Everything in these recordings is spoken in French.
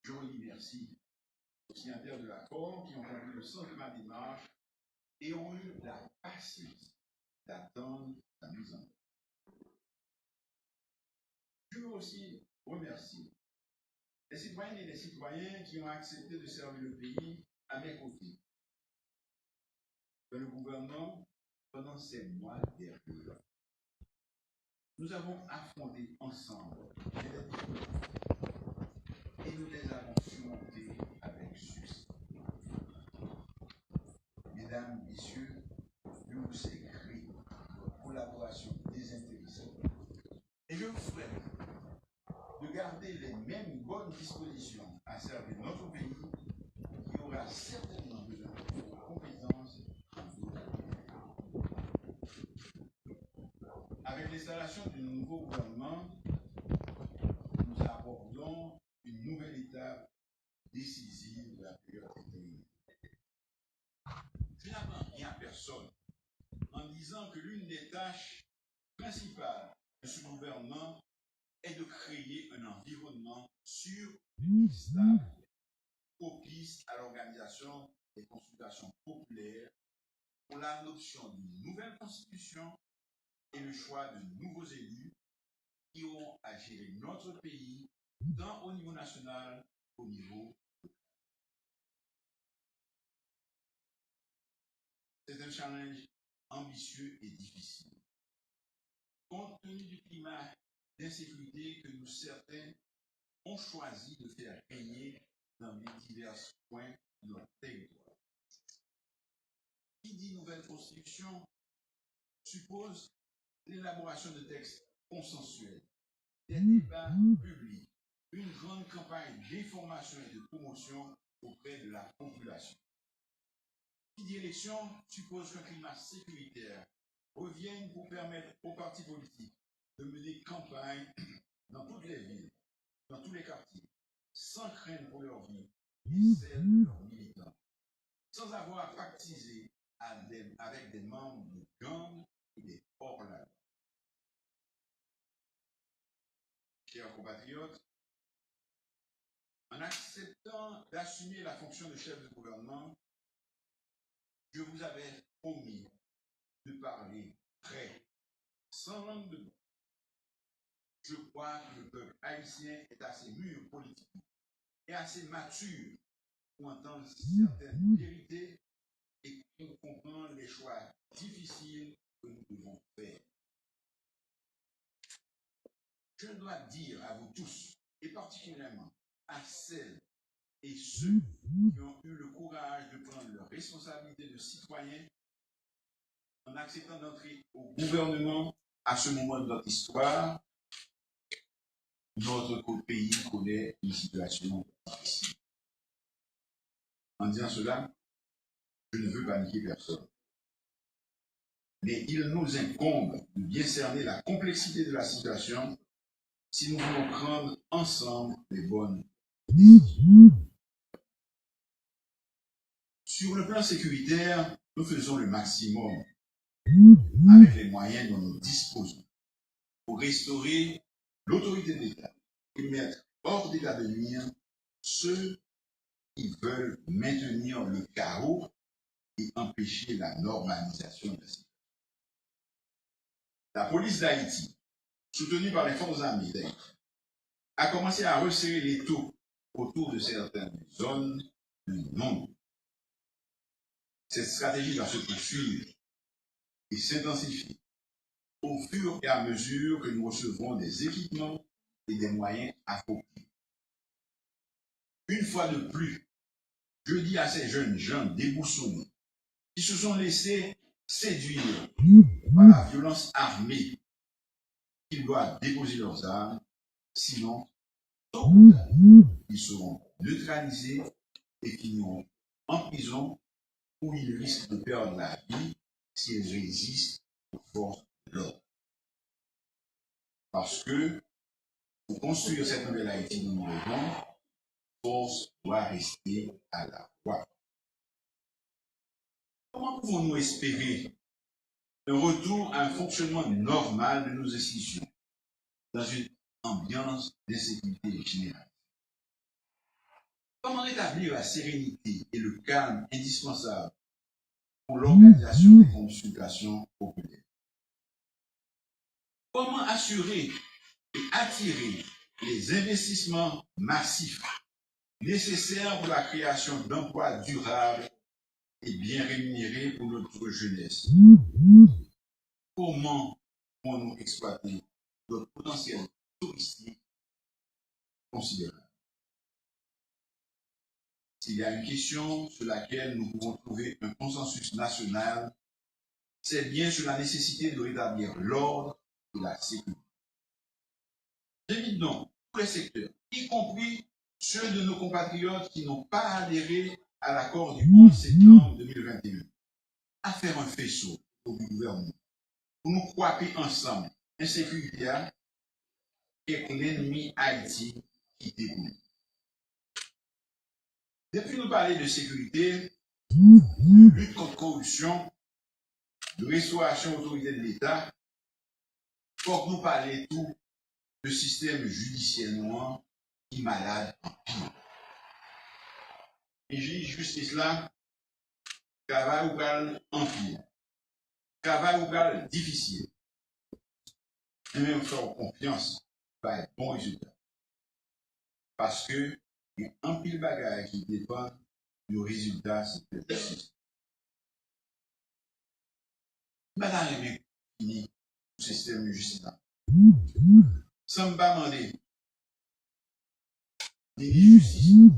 Je remercie aux signataires de l'accord qui ont compris le sens de ma démarche et ont eu la patience d'attendre sa mise en œuvre. Je veux aussi remercier les citoyennes et les citoyens qui ont accepté de servir le pays à mes côtés. Le gouvernement, pendant ces mois derniers, nous avons affronté ensemble les difficultés et nous les avons surmontées avec succès. Mesdames, Messieurs, je vous sais gré collaboration désintéressée. Et je vous souhaite de garder les mêmes bonnes dispositions à servir notre pays qui aura certainement besoin de vos compétences en d'autres domaines. Avec l'installation du nouveau gouvernement, nous abordons une nouvelle étape décisive de la période intérieure. Je n'apprends rien à personne en disant que l'une des tâches principales de ce gouvernement est de créer un environnement sûr et stable, propice à l'organisation des consultations populaires pour l'adoption d'une nouvelle constitution et le choix de nouveaux élus qui auront à gérer notre pays tant au niveau national qu'au niveau local. C'est un challenge ambitieux et difficile. Compte tenu du climat d'insécurité que nous certains ont choisi de faire régner dans les divers points de notre territoire. Qui dit nouvelle constitution suppose l'élaboration de textes consensuels, des débats publics, une grande campagne d'information et de promotion auprès de la population. Qui dit élection suppose qu'un climat sécuritaire revienne pour permettre aux partis politiques de mener campagne dans toutes les villes, dans tous les quartiers, sans crainte pour leur vie et celle de leurs militants, sans avoir à pactiser avec des membres de gangs et des hors-la-loi. Chers compatriotes, en acceptant d'assumer la fonction de chef de gouvernement, je vous avais promis de parler près, sans langue de bois. Je crois que le peuple haïtien est assez mûr politiquement et assez mature pour entendre certaines vérités et pour comprendre les choix difficiles que nous devons faire. Je dois dire à vous tous, et particulièrement à celles et ceux qui ont eu le courage de prendre leurs responsabilités de citoyens en acceptant d'entrer au gouvernement à ce moment de notre histoire, notre pays connaît une situation difficile. En disant cela, je ne veux paniquer personne. Mais il nous incombe de bien cerner la complexité de la situation si nous voulons prendre ensemble les bonnes décisions. Sur le plan sécuritaire, nous faisons le maximum avec les moyens dont nous disposons pour restaurer l'autorité de l'État et mettre hors d'état de nuire ceux qui veulent maintenir le chaos et empêcher la normalisation de la situation. La police d'Haïti, soutenue par les forces armées d'Haïti, a commencé à resserrer l'étau autour de certaines zones de non. Cette stratégie doit se poursuivre et s'intensifier au fur et à mesure que nous recevrons des équipements et des moyens appropriés. Une fois de plus, je dis à ces jeunes gens déboussolés qui se sont laissés séduire par la violence armée qu'ils doivent déposer leurs armes, sinon, tôt ou tard, ils seront neutralisés et finiront en prison où ils risquent de perdre la vie s'ils résistent aux forces de l'ordre. Parce que, pour construire cette nouvelle Haïti dont nous rêvons, force doit rester à la voie. Comment pouvons-nous espérer un retour à un fonctionnement normal de nos institutions dans une ambiance d'insécurité générale? Comment rétablir la sérénité et le calme indispensables pour l'organisation des consultations populaires? Comment assurer et attirer les investissements massifs nécessaires pour la création d'emplois durables et bien rémunérés pour notre jeunesse? Comment pouvons-nous exploiter notre potentiel touristique considérable? S'il y a une question sur laquelle nous pouvons trouver un consensus national, c'est bien sur la nécessité de rétablir l'ordre et la sécurité. J'invite donc tous les secteurs, y compris ceux de nos compatriotes qui n'ont pas adhéré à l'accord du 11 septembre 2021, à faire un faisceau au gouvernement pour nous croiser ensemble insécurité et l'ennemi Haïti qui déboule. Depuis nous parler de sécurité, de lutte contre corruption, de restauration autorité de l'État, faut que nous parlions tout de système judiciaire noir qui est malade en pire. Et j'ai dit justice là, travail ou gal en pire, travail ou gal difficile. Et même faire confiance va être bon résultat. Parce que il y a un pile bagage qui dépend du résultat de cette justice. Madame est fini le système de justice là. Sans me demander, les justice,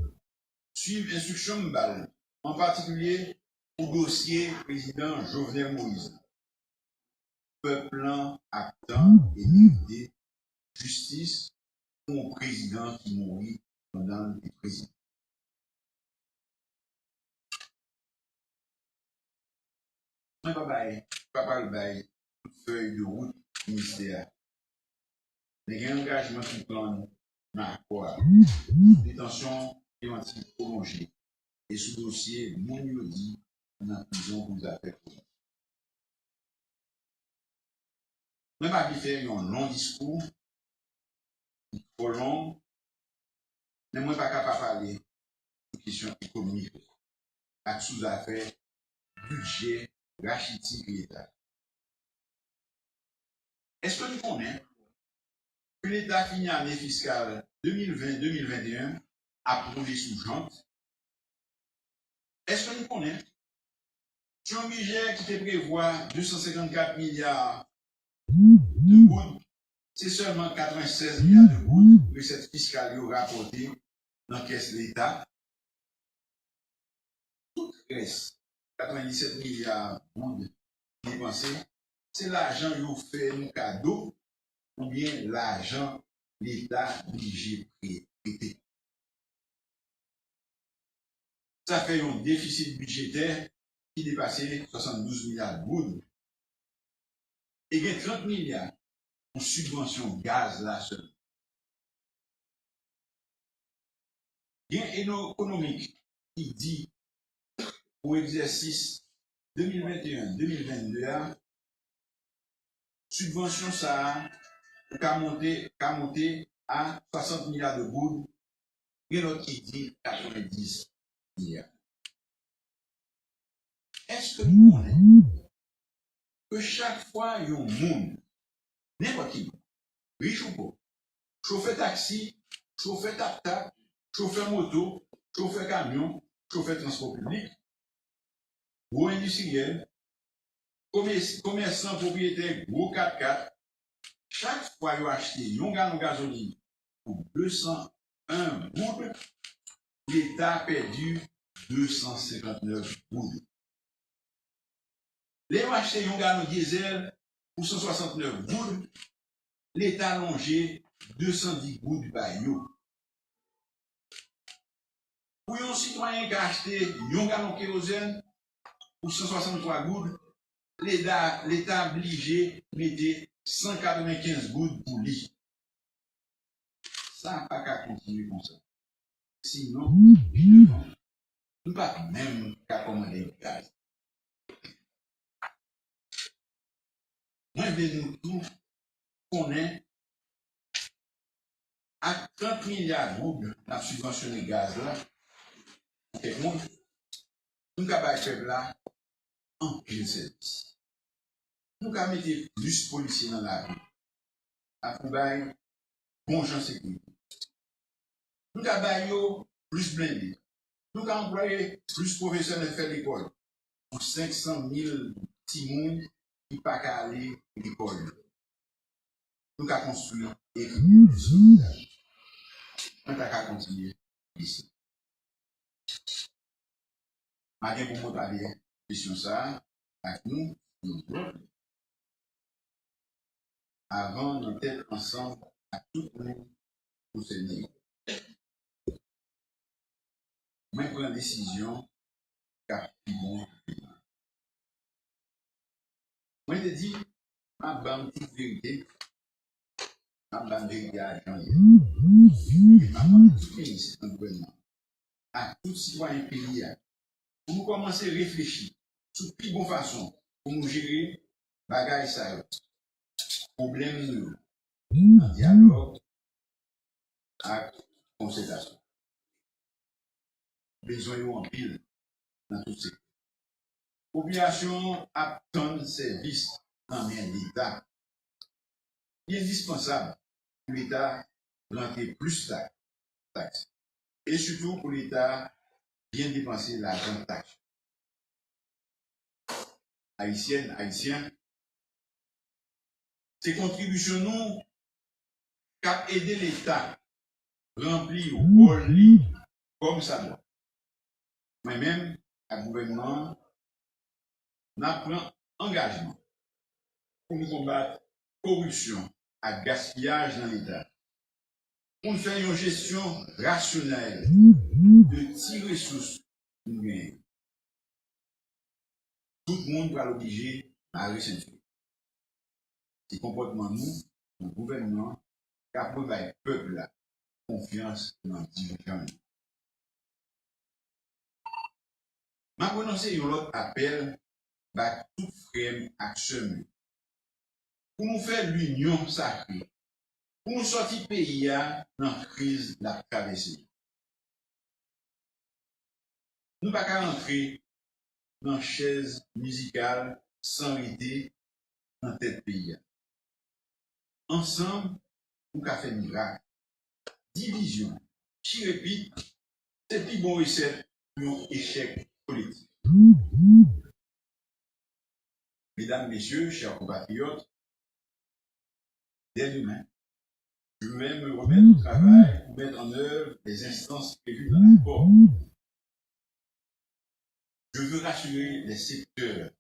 suivre instruction mbal, en particulier au dossier président Jovenel Moïse. Peuple attend et mérite justice pour un président qui mourit pendant le président. Papa le bail, feuille de route ministère. Les engagements qui prennent dans quoi? Détention préventive prolongée. Et sous dossier, mon dit, on a prison pour les affaires. Même pas faire un long discours, trop long, mais moi pas capable de parler de questions économiques, à sous-affaires, budget, rachitique l'État. Est-ce que nous connaissons que l'État finit l'année fiscale 2020-2021 approuvé sous jante? Est-ce que nous connaissons sur un budget qui te prévoit 254 milliards de gouttes, c'est seulement 96 milliards de gouttes recettes fiscales rapportées dans la caisse de l'État? Tout reste 97 milliards de gouttes dépensés, c'est l'argent qu'on fait un cadeau ou bien l'argent l'État obligé prêter. Ça fait un déficit budgétaire qui dépassait 72 milliards de gouttes. Et il y a 30 milliards en subvention gaz là seul. Il y a un économique qui dit pour exercice 2021-2022, subvention ça a monté à 60 milliards de gouttes. Il y a l'autre qui dit 90 milliards. Est-ce que nous connaissons que chaque fois il y a un monde, n'importe qui, riche ou pauvre, chauffeur taxi, chauffeur tap-tap, chauffeur moto, chauffeur camion, chauffeur transport public, gros industriel, commerçant propriétaire, gros 4x4, chaque fois il a acheté un gallon de gasoline pour 201 gouttes, l'État a perdu 259 gouttes. Les acheté un gallon de diesel pour 169 gouttes, l'État a longé 210 gouttes par yo. Pour un citoyen qui a acheté un gallon de kérosène pour 163 gouttes, l'État a obligé de mettre 195 gouttes pour lui. Ça n'a pas qu'à continuer comme ça. Sinon, nous ne pouvons pas même qu'à commander le gaz. Moi, je veux nous tous connaître à 30 milliards de gouttes la subvention de gaz là, Et nous, nous avons fait là en pile service. Nous avons mis plus de policiers dans la rue, à trouver bon gens sécurité. Nous avons plus blindés. Nous avons employé plus de professeurs de faire l'école pour 500 000 petits monde qui ne pas aller à l'école. Nous avons construit et nous avons continué ici. Malgré pour moi, la question ça, avec nous, avant d'être ensemble à tout le monde pour se dire. Moi, je prends la décision car c'est bon. Moi, je dis, ma bande toute vérité, ma bande vérité à Jean-Yves. Ma bande toute ministre dans le gouvernement, à tout citoyen pays, pour nous commencer à réfléchir sur plus bonne façon pour nous gérer bagaille ça, problème nous, dialogue, à concertation. Besoin de en pile dans tout ça. Population attend service dans l'État. Il est indispensable pour l'État rentrer plus de taxes. Et surtout pour l'État bien dépenser l'argent de taxes. Haïtiennes, Haïtiens, ces contributions nous cap aider l'État à remplir au rôle comme ça doit. Moi-même, le gouvernement, n'a pris engagement pour nous combattre la corruption et gaspillage dans l'État. Pour faire une gestion rationnelle de 10 ressources nous gagnons. Tout le monde va l'obliger à ressentir. C'est comportement nous, le gouvernement, qui a prouvé le peuple la confiance dans le dirigeant. Je prononcer un autre appel à tout frère action pour nous faire l'union sacrée, pour nous sortir du pays dans la crise de la traversée. Nous ne pouvons pas rentrer dans la chaise musicale sans idée dans tête pays. Ensemble, nous pouvons faire miracle. Division, qui répète, c'est plus bon recette pour un échec politique. Mesdames, Messieurs, chers compatriotes, dès demain, je vais me remettre au travail pour mettre en œuvre les instances prévues dans l'accord. Je veux rassurer les secteurs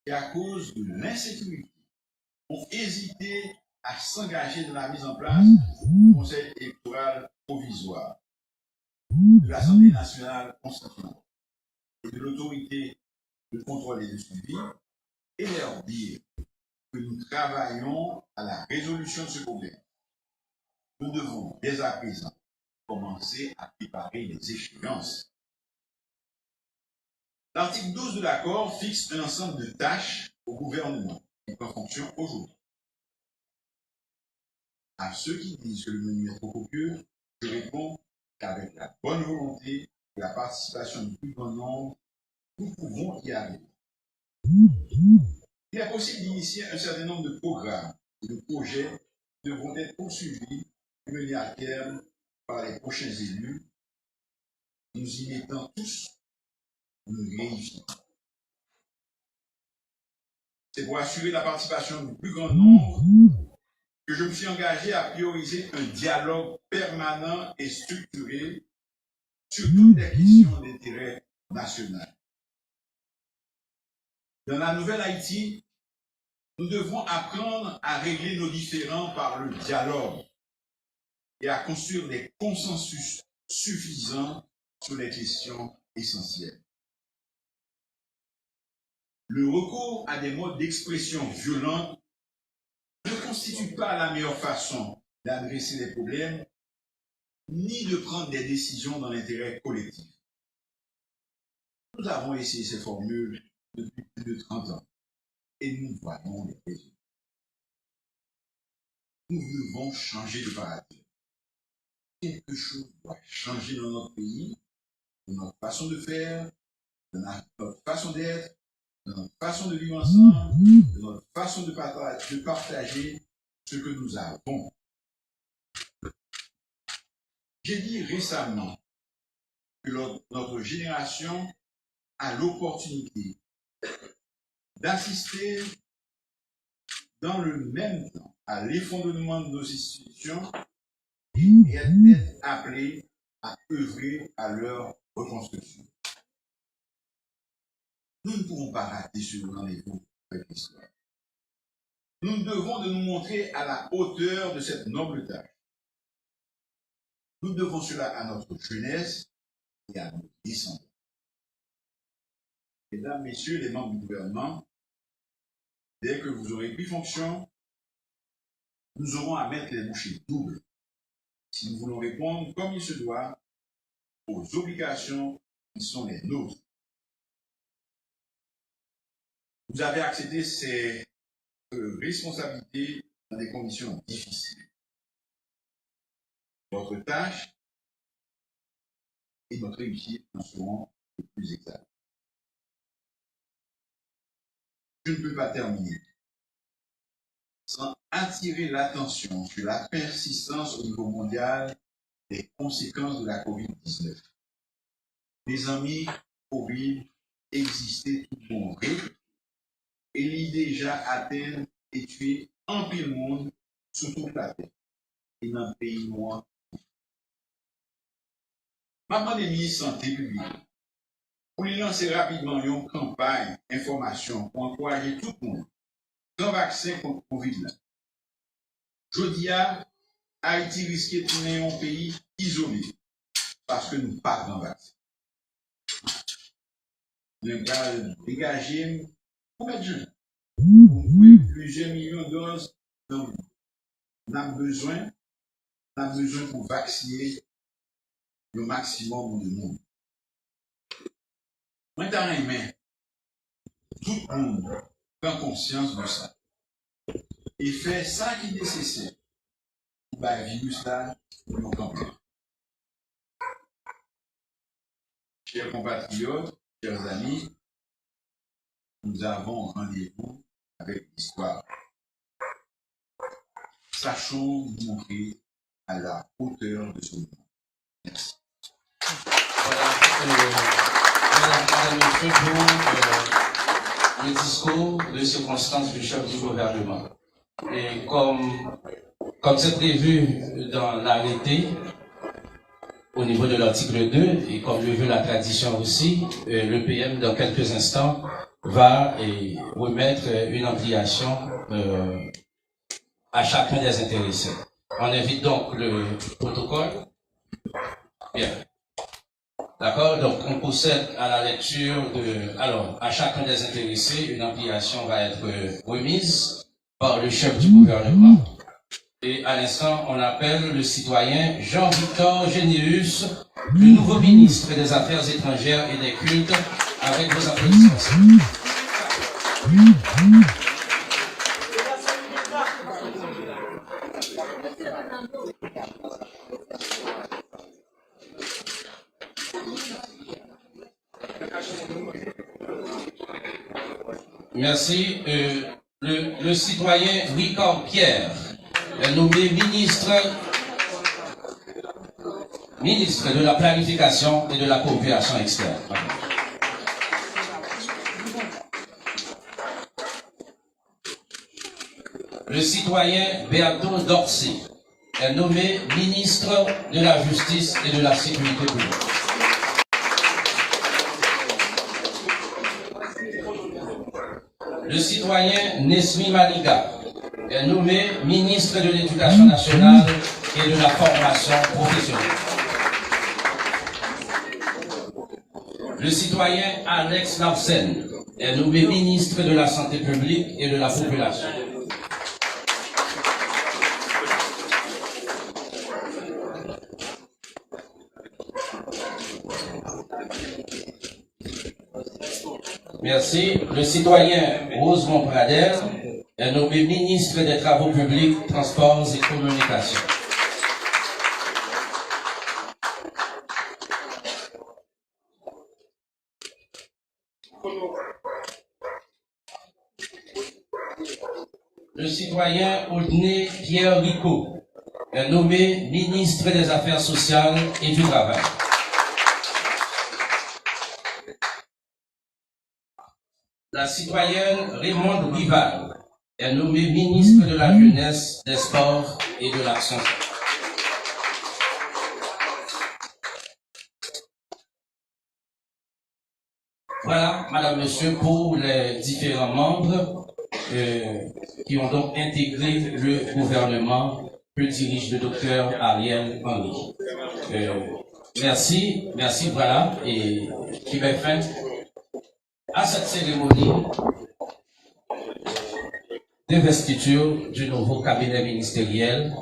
qui, à cause de l'insécurité, ont hésité à s'engager dans la mise en place du Conseil électoral provisoire, de l'Assemblée nationale constituante et de l'autorité de contrôle et de suivi, et leur dire que nous travaillons à la résolution de ce problème. Nous devons dès à présent commencer à préparer les échéances. L'article 12 de l'accord fixe un ensemble de tâches au gouvernement qui est en fonction aujourd'hui. À ceux qui disent que le menu est trop copieux, je réponds qu'avec la bonne volonté et la participation du plus grand nombre, nous pouvons y arriver. Il est possible d'initier un certain nombre de programmes et de projets qui devront être poursuivis et menés à terme par les prochains élus. Nous y mettons tous, nous réussissons. C'est pour assurer la participation du plus grand nombre que je me suis engagé à prioriser un dialogue permanent et structuré sur toutes les questions d'intérêt national. Dans la nouvelle Haïti, nous devons apprendre à régler nos différends par le dialogue et à construire des consensus suffisants sur les questions essentielles. Le recours à des modes d'expression violents ne constitue pas la meilleure façon d'adresser les problèmes, ni de prendre des décisions dans l'intérêt collectif. Nous avons essayé ces formules depuis plus de 30 ans et nous voyons les résultats. Nous devons changer de paradigme. Quelque chose doit changer dans notre pays de notre façon de faire, de notre façon d'être, de notre façon de vivre ensemble, de notre façon de partager ce que nous avons. J'ai dit récemment que notre génération a l'opportunité d'assister dans le même temps à l'effondrement de nos institutions et d'être appelés à œuvrer à leur reconstruction. Nous ne pouvons pas rater ce rendez-vous avec l'histoire. Nous devons de nous montrer à la hauteur de cette noble tâche. Nous devons cela à notre jeunesse et à nos descendants. Mesdames, Messieurs les membres du gouvernement, dès que vous aurez pris fonction, nous aurons à mettre les bouchées doubles si nous voulons répondre comme il se doit aux obligations qui sont les nôtres. Vous avez accepté ces responsabilités dans des conditions difficiles. Votre tâche et notre réussite en seront les plus exactes. Je ne peux pas terminer sans attirer l'attention sur la persistance au niveau mondial des conséquences de la COVID-19. Mes amis, COVID existait tout bon gré et il déjà atteint et tué en pile monde sur toute la terre et dans le pays noir. Ma pandémie santé publique pour lui lancer rapidement une campagne information pour encourager tout le monde dans le vaccin contre COVID-19. Jodi a Haïti risque de tourner un pays isolé parce que nous ne pas dans le vaccin. Nous avons dégagé pour mettre jeunes. Plusieurs millions de doses. Donc, on a besoin pour vacciner le maximum de monde. Maintenant, tout le monde prend conscience de ça et fait ça qui est nécessaire pour le virus là nous camper. Chers compatriotes, chers amis, nous avons rendez-vous avec l'histoire. Sachons nous montrer à la hauteur de ce moment. Merci. Pour le discours de circonstance du chef du gouvernement. Et comme c'est prévu dans l'arrêté, au niveau de l'article 2, et comme le veut la tradition aussi, le PM, dans quelques instants, va remettre une ampliation à chacun des intéressés. On invite donc le protocole. Bien. D'accord? Donc, on procède à la lecture alors, à chacun des intéressés, une ampliation va être remise par le chef du gouvernement. Et à l'instant, on appelle le citoyen Jean-Victor Généus, le nouveau ministre des Affaires étrangères et des cultes, avec vos applaudissements. Merci. Le citoyen Ricard Pierre est nommé ministre de la planification et de la coopération externe. Le citoyen Béato Dorsey est nommé ministre de la Justice et de la Sécurité publique. Le citoyen Nesmi Maniga est nommé ministre de l'Éducation nationale et de la formation professionnelle. Le citoyen Alex Larsen est nommé ministre de la Santé publique et de la population. Merci. Le citoyen Rosemont Prader est nommé ministre des Travaux publics, Transports et Communications. Le citoyen Audney Pierre Rico est nommé ministre des Affaires sociales et du Travail. La citoyenne Raymonde Rival est nommée ministre de la Jeunesse, des Sports et de l'Action sociale. Voilà, Madame, Monsieur, pour les différents membres qui ont donc intégré le gouvernement que dirige le docteur Ariel Henry. Merci, voilà, et qui met fin à cette cérémonie d'investiture du nouveau cabinet ministériel